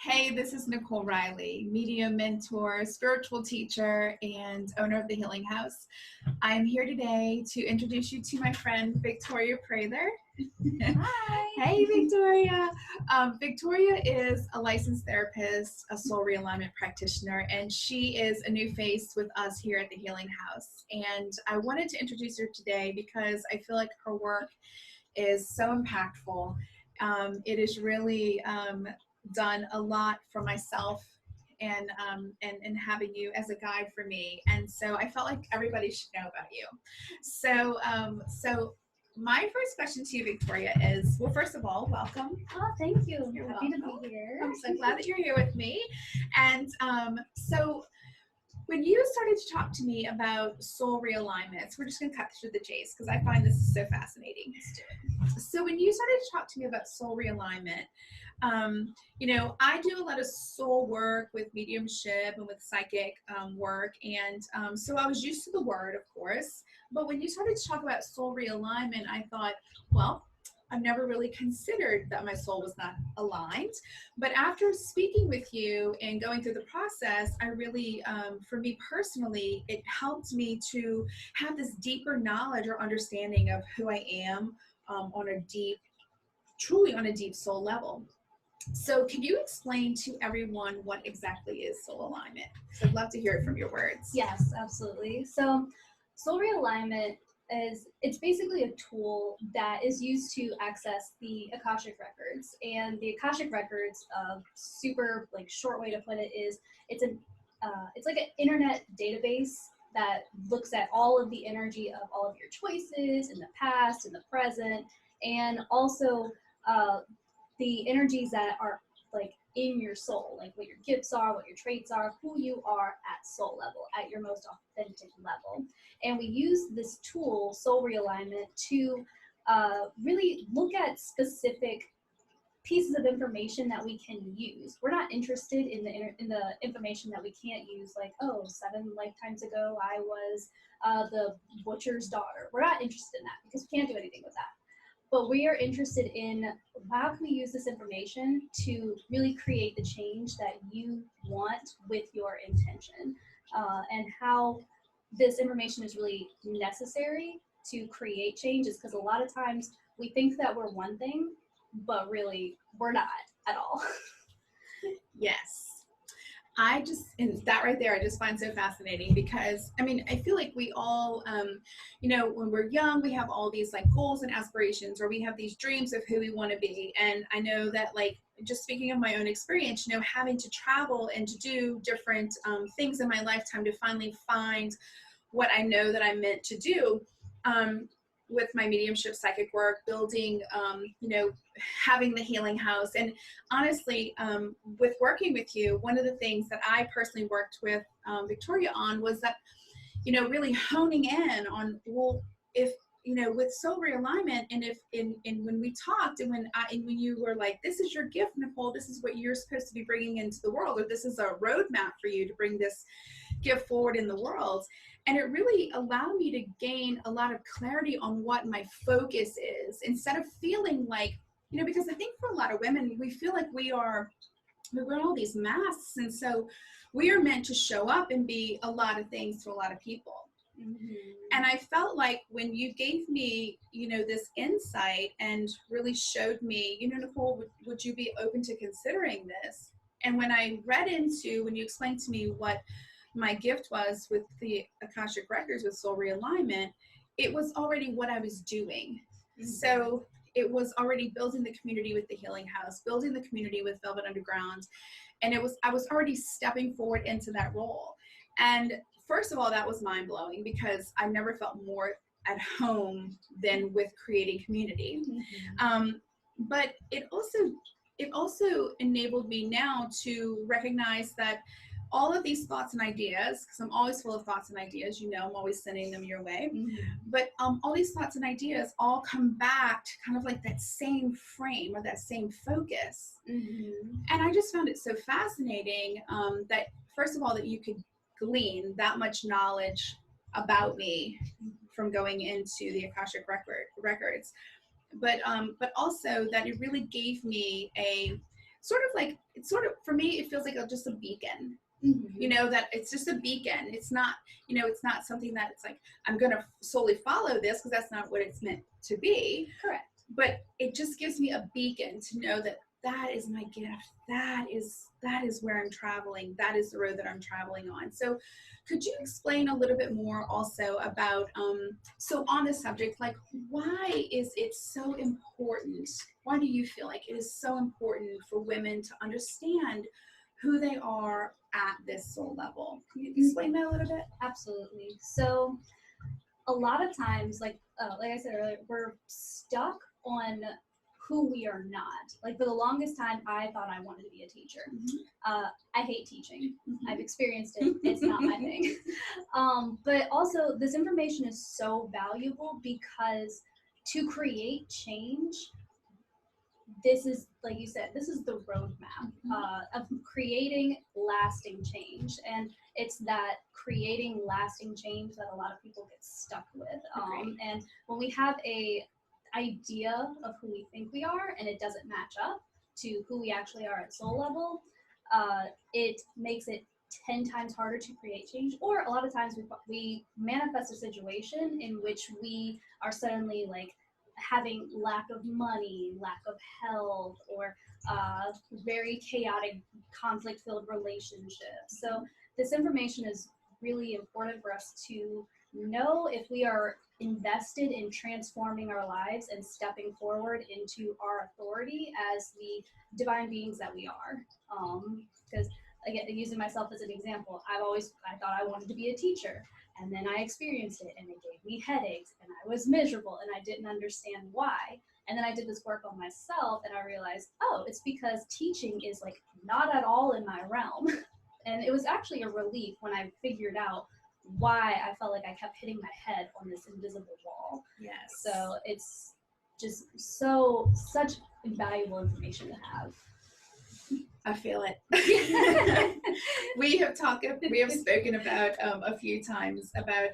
Hey, this is Nicole Reilly, medium mentor, spiritual teacher, and owner of the Healing House. I'm here today to introduce you to my friend, Victoria Prather. Hi. Hey, Victoria. Victoria is a licensed therapist, a soul realignment practitioner, and she is a new face with us here at the Healing House. And I wanted to introduce her today because I feel like her work is so impactful. It is really done a lot for myself and having you as a guide for me. And so I felt like everybody should know about you. So my first question to you, Victoria, is, well, first of all, welcome. Oh, thank you. You're Happy welcome. to be here. I'm so glad that you're here with me. And so when you started to talk to me about soul realignments, we're just going to cut through the chase because I find this so fascinating. So when you started to talk to me about soul realignment, I do a lot of soul work with mediumship and with psychic work. And so I was used to the word, of course. But when you started to talk about soul realignment, I thought, well, I've never really considered that my soul was not aligned. But after speaking with you and going through the process, I really, for me personally, it helped me to have this deeper knowledge or understanding of who I am truly on a deep soul level. So can you explain to everyone what exactly is soul alignment? So I'd love to hear it from your words. Yes, absolutely. So soul realignment it's basically a tool that is used to access the Akashic records. And the Akashic records, super short way to put it is it's like an internet database that looks at all of the energy of all of your choices in the past, in the present, and also the energies that are in your soul, like what your gifts are, what your traits are, who you are at soul level, at your most authentic level. And we use this tool, soul realignment, to really look at specific pieces of information that we can use. We're not interested in the information that we can't use, like, oh, 7 lifetimes ago I was the butcher's daughter. We're not interested in that because we can't do anything with that. But we are interested in how can we use this information to really create the change that you want with your intention, and how this information is really necessary to create change is because a lot of times we think that we're one thing, but really we're not at all. Yes. And that right there, I just find so fascinating because, I feel like we all, when we're young, we have all these goals and aspirations, or we have these dreams of who we want to be. And I know that just speaking of my own experience, having to travel and to do different things in my lifetime to finally find what I know that I'm meant to do, with my mediumship psychic work, building, having the Healing House. And honestly, with working with you, one of the things that I personally worked with Victoria on was that, really honing in on, well, if, with soul realignment, and if when we talked and when you were like, this is your gift, Nicole, this is what you're supposed to be bringing into the world, or this is a roadmap for you to bring this gift forward in the world. And it really allowed me to gain a lot of clarity on what my focus is, instead of feeling like, because I think for a lot of women, we feel like we wear all these masks. And so we are meant to show up and be a lot of things to a lot of people. Mm-hmm. And I felt like when you gave me, this insight and really showed me, Nicole, would you be open to considering this? And when you explained to me what my gift was with the Akashic Records with soul realignment, it was already what I was doing. Mm-hmm. So it was already building the community with the Healing House, building the community with Velvet Underground. And I was already stepping forward into that role. And first of all, that was mind blowing because I never felt more at home than with creating community. Mm-hmm. But it also enabled me now to recognize that all of these thoughts and ideas, because I'm always full of thoughts and ideas, I'm always sending them your way. Mm-hmm. But all these thoughts and ideas all come back to kind of like that same frame or that same focus. Mm-hmm. And I just found it so fascinating that, first of all, that you could glean that much knowledge about me from going into the Akashic records, but also that it really gave me a sort of like, it's sort of, for me, it feels like just a beacon. You know, that it's just a beacon. It's not, you know, it's not something that it's like, I'm going to solely follow this, because that's not what it's meant to be. Correct. But it just gives me a beacon to know that that is my gift. That is where I'm traveling. That is the road that I'm traveling on. So could you explain a little bit more also about, so on this subject, like, why is it so important? Why do you feel like it is so important for women to understand who they are at this soul level? Can you explain that a little bit? Absolutely. So a lot of times, like I said earlier, we're stuck on who we are not. Like, for the longest time, I thought I wanted to be a teacher. I hate teaching. I've experienced it. It's not my thing. But also, this information is so valuable because to create change, this is, like you said, this is the roadmap of creating lasting change. And it's that creating lasting change that a lot of people get stuck with. And when we have a idea of who we think we are and it doesn't match up to who we actually are at soul level, it makes it 10 times harder to create change. Or a lot of times we manifest a situation in which we are suddenly like having lack of money, lack of health, or very chaotic, conflict-filled relationships. So this information is really important for us to know if we are invested in transforming our lives and stepping forward into our authority as the divine beings that we are. Because again, using myself as an example, I thought I wanted to be a teacher. And then I experienced it and it gave me headaches and I was miserable and I didn't understand why. And then I did this work on myself and I realized, oh, it's because teaching is like not at all in my realm. And it was actually a relief when I figured out why I felt like I kept hitting my head on this invisible wall. Yes. So it's just such invaluable information to have. I feel it. we have spoken about a few times about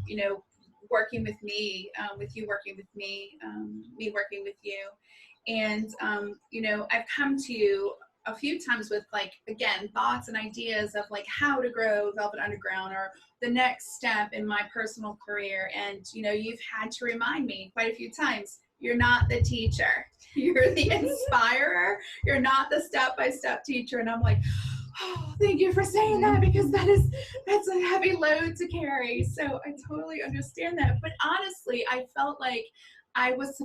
you know, working with me, with you working with me, me working with you, and you know, I've come to you a few times with, like, again, thoughts and ideas of like how to grow Velvet Underground or the next step in my personal career, and you know, you've had to remind me quite a few times, you're not the teacher. You're the inspirer. You're not the step-by-step teacher. And I'm like, oh, thank you for saying that, because that's a heavy load to carry. So I totally understand that. But honestly, I felt like I was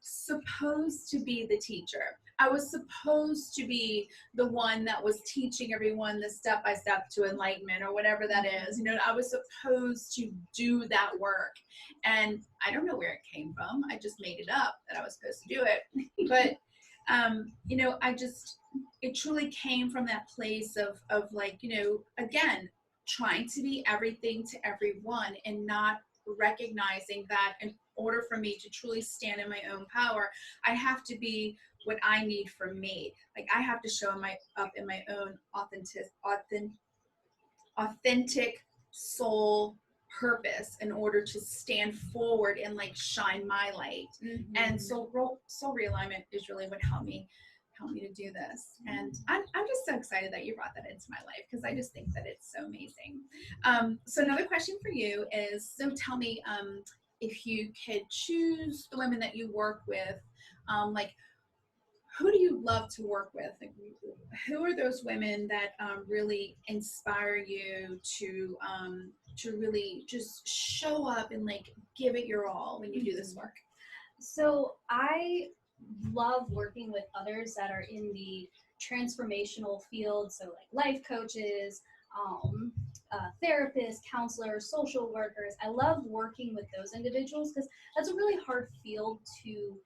supposed to be the teacher. I was supposed to be the one that was teaching everyone the step-by-step to enlightenment or whatever that is. You know, I was supposed to do that work. And I don't know where it came from. I just made it up that I was supposed to do it. But, you know, it truly came from that place of like, you know, again, trying to be everything to everyone and not recognizing that in order for me to truly stand in my own power, I have to be what I need from me. Like, I have to show up in my own authentic soul purpose in order to stand forward and like shine my light. And soul realignment is really what helped me to do this. And I'm just so excited that you brought that into my life, because I just think that it's so amazing. So another question for you is, so tell me, if you could choose the women that you work with, like, who do you love to work with? Like, who are those women that really inspire you to really just show up and like give it your all when you do this work? So I love working with others that are in the transformational field. So like life coaches, therapists, counselors, social workers. I love working with those individuals because that's a really hard field to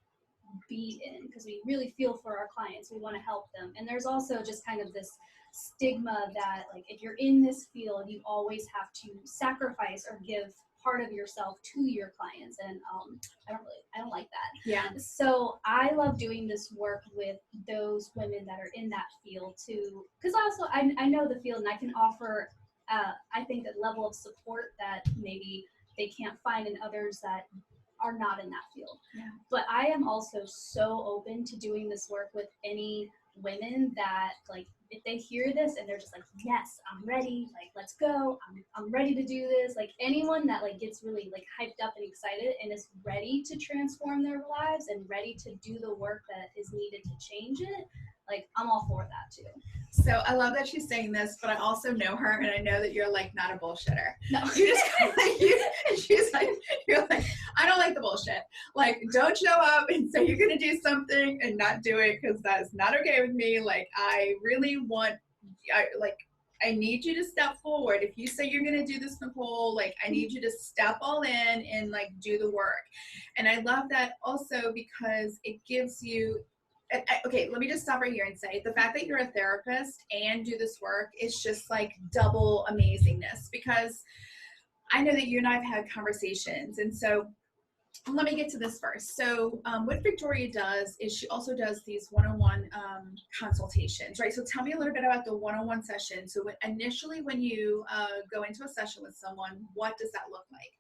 be in, because we really feel for our clients. We want to help them. And there's also just kind of this stigma that like if you're in this field, you always have to sacrifice or give part of yourself to your clients, and I don't like that. Yeah. So I love doing this work with those women that are in that field too, because also I know the field and I can offer I think a level of support that maybe they can't find in others that are not in that field. Yeah. But I am also so open to doing this work with any women that like if they hear this and they're just like, yes, I'm ready, like let's go, I'm ready to do this. Like anyone that like gets really like hyped up and excited and is ready to transform their lives and ready to do the work that is needed to change it, like I'm all for that too. So I love that she's saying this, but I also know her, and I know that you're like not a bullshitter. No. You just she's like, you're like, I don't like the bullshit. Like, don't show up and say you're gonna do something and not do it, because that is not okay with me. Like, I really want, I need you to step forward. If you say you're gonna do this, Nicole, like I need you to step all in and like do the work. And I love that also because it gives you. Okay, let me just stop right here and say the fact that you're a therapist and do this work is just like double amazingness, because I know that you and I have had conversations. And so let me get to this first. So what Victoria does is she also does these one-on-one consultations, right? So tell me a little bit about the one-on-one session. So initially when you go into a session with someone, what does that look like?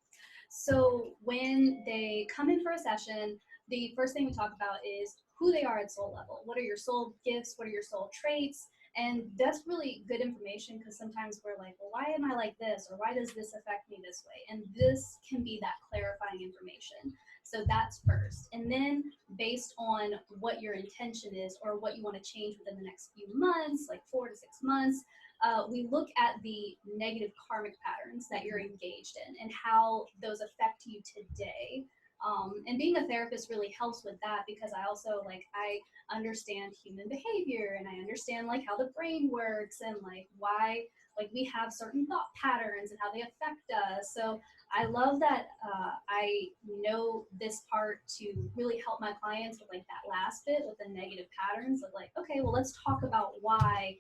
So when they come in for a session, the first thing we talk about is who they are at soul level. What are your soul gifts? What are your soul traits? And that's really good information, because sometimes we're like, well, why am I like this? Or why does this affect me this way? And this can be that clarifying information. So that's first. And then based on what your intention is or what you want to change within the next few months, like 4 to 6 months, we look at the negative karmic patterns that you're engaged in and how those affect you today. And being a therapist really helps with that, because I also like I understand human behavior, and I understand like how the brain works and like why like we have certain thought patterns and how they affect us. So I love that I know this part to really help my clients with like that last bit with the negative patterns of like, okay, well, let's talk about why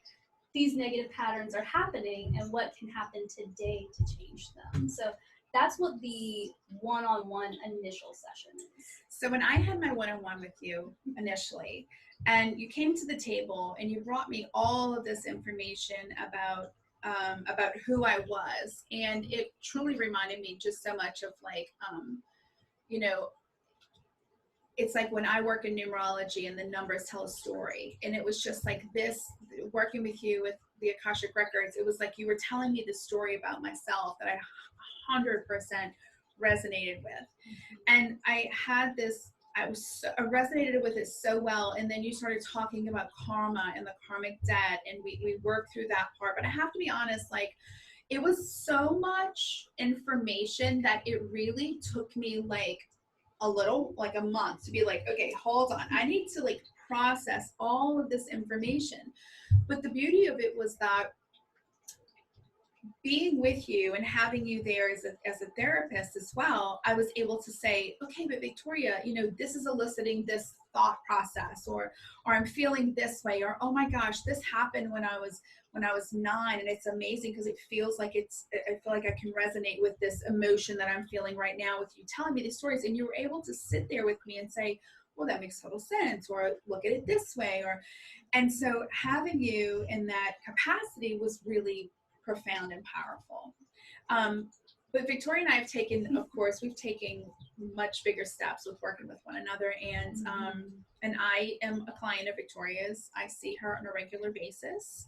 these negative patterns are happening and what can happen today to change them. So that's what the one-on-one initial session is. So when I had my one-on-one with you initially, and you came to the table and you brought me all of this information about who I was, and it truly reminded me just so much of like, you know, it's like when I work in numerology and the numbers tell a story, and it was just like this, working with you with the Akashic Records, it was like you were telling me the story about myself that I 100% resonated with. And I had this, I resonated with it so well. And then you started talking about karma and the karmic debt, and we worked through that part. But I have to be honest, like it was so much information that it really took me like a month to be like, okay, hold on, I need to like process all of this information. But the beauty of it was that being with you and having you there as a therapist as well, I was able to say, okay, but Victoria, you know, this is eliciting this thought process, or I'm feeling this way, or oh my gosh, this happened when I was 9, and it's amazing because it feels like I feel like I can resonate with this emotion that I'm feeling right now with you telling me these stories. And you were able to sit there with me and say, well, that makes total sense, or look at it this way, and so having you in that capacity was really profound and powerful. But Victoria and I have taken, of course, we've taken much bigger steps with working with one another, and I am a client of Victoria's. I see her on a regular basis,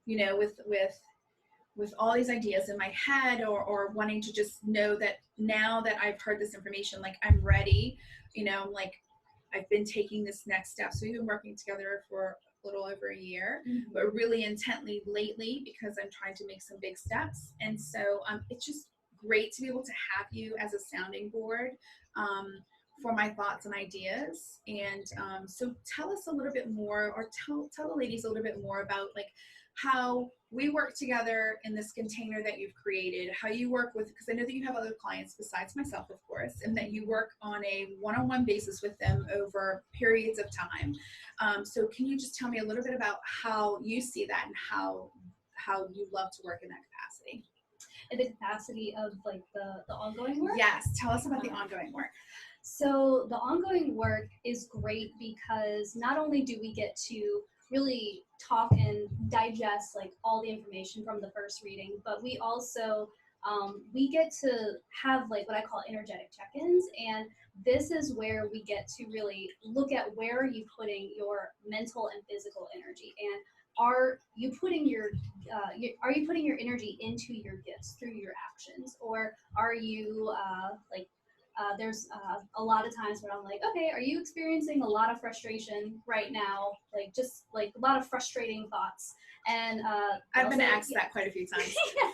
you know, with all these ideas in my head, or wanting to just know that now that I've heard this information, like I'm ready, you know, like I've been taking this next step. So we've been working together for a little over a year, but really intently lately because I'm trying to make some big steps. And so it's just great to be able to have you as a sounding board for my thoughts and ideas. And so tell us a little bit more, or tell the ladies a little bit more about like how we work together in this container that you've created, how you work with, because I know that you have other clients besides myself, of course, and that you work on a one-on-one basis with them over periods of time. So can you just tell me a little bit about how you see that and how you love to work in that capacity? In the capacity of like the ongoing work? Yes, tell us about the ongoing work. So the ongoing work is great because not only do we get to really talk and digest like all the information from the first reading, but we also we get to have like what I call energetic check-ins, and this is where we get to really look at where are you putting your mental and physical energy, and are you putting are you putting your energy into your gifts through your actions, or are you there's a lot of times where I'm like, okay, are you experiencing a lot of frustration right now? Like just like a lot of frustrating thoughts. And I've been asked that quite a few times.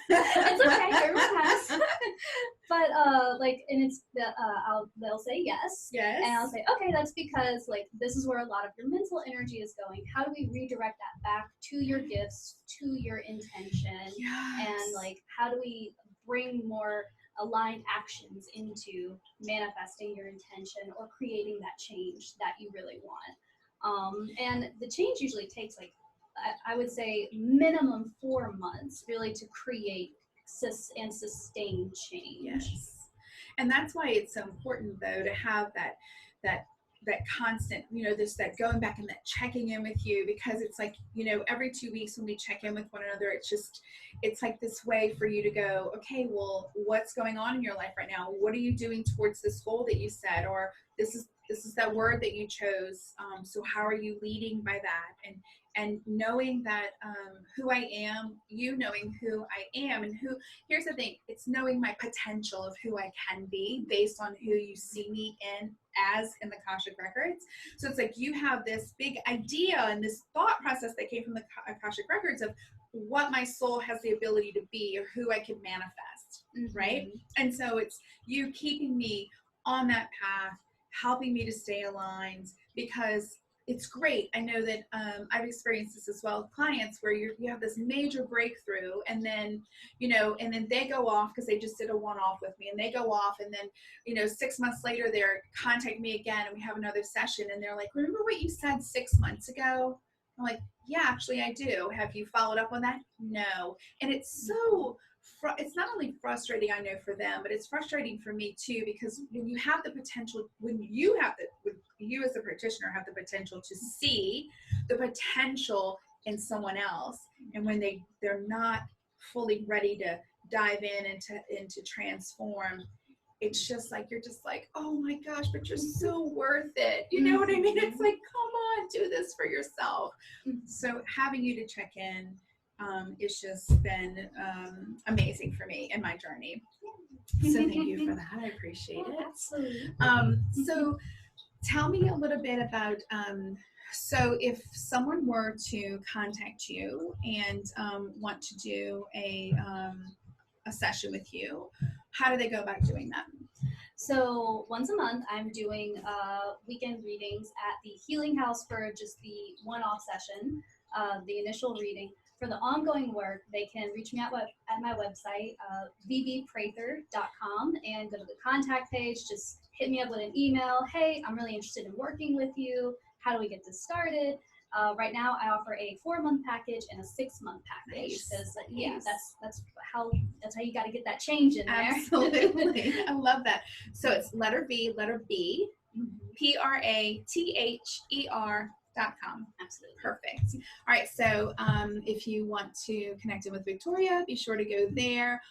It's okay, everyone has. But and it's they'll say yes. Yes. And I'll say, okay, that's because like this is where a lot of your mental energy is going. How do we redirect that back to your gifts, to your intention? Yes. And like how do we bring more aligned actions into manifesting your intention or creating that change that you really want. And the change usually takes like, I would say minimum 4 months really to create and sustain change. Yes. And that's why it's so important though to have that constant, that going back and that checking in with you, because it's like, every 2 weeks when we check in with one another, it's like this way for you to go, okay, well, what's going on in your life right now? What are you doing towards this goal that you set? Or this is that word that you chose. So how are you leading by that? And knowing that who I am, you knowing who I am, and here's the thing, it's knowing my potential of who I can be based on who you see me in the Akashic Records. So it's like you have this big idea and this thought process that came from the Akashic Records of what my soul has the ability to be or who I can manifest, right? And so it's you keeping me on that path, helping me to stay aligned, because it's great. I know that I've experienced this as well with clients where you have this major breakthrough, and then, and then they go off because they just did a one-off with me, and they go off, and then, 6 months later, they're contacting me again, and we have another session, and they're like, remember what you said 6 months ago? I'm like, yeah, actually I do. Have you followed up on that? No. And it's so it's not only frustrating, I know, for them, but it's frustrating for me too, because when you have the potential, when you as a practitioner have the potential to see the potential in someone else, and when they're not fully ready to dive in and to transform, it's just like, you're just like, oh my gosh, but you're so worth it. You know what I mean? It's like, come on, do this for yourself. So having you to check in, it's just been amazing for me in my journey. So thank you for that. I appreciate it. Absolutely. So tell me a little bit about, so if someone were to contact you and want to do a session with you, how do they go about doing that? So once a month, I'm doing weekend readings at the Healing House for just the one-off session, the initial reading. For the ongoing work, they can reach me at my website, vbprather.com, and go to the contact page. Just hit me up with an email. Hey, I'm really interested in working with you. How do we get this started? Right now, I offer a 4-month package and a 6-month package, because that's how you got to get that change in there. Absolutely, I love that. So it's letter B, Prather.com. Absolutely. Perfect. All right. So if you want to connect in with Victoria, be sure to go there.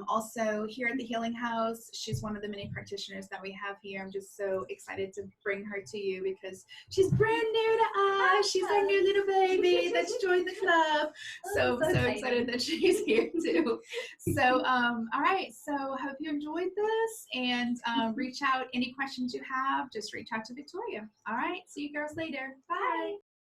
Also here at the Healing House, she's one of the many practitioners that we have here. I'm just so excited to bring her to you because she's brand new to us. She's our new little baby that's joined the club. So excited that she's here too. So, all right. So hope you enjoyed this, and reach out. Any questions you have, just reach out to Victoria. All right. See you girls later. Bye.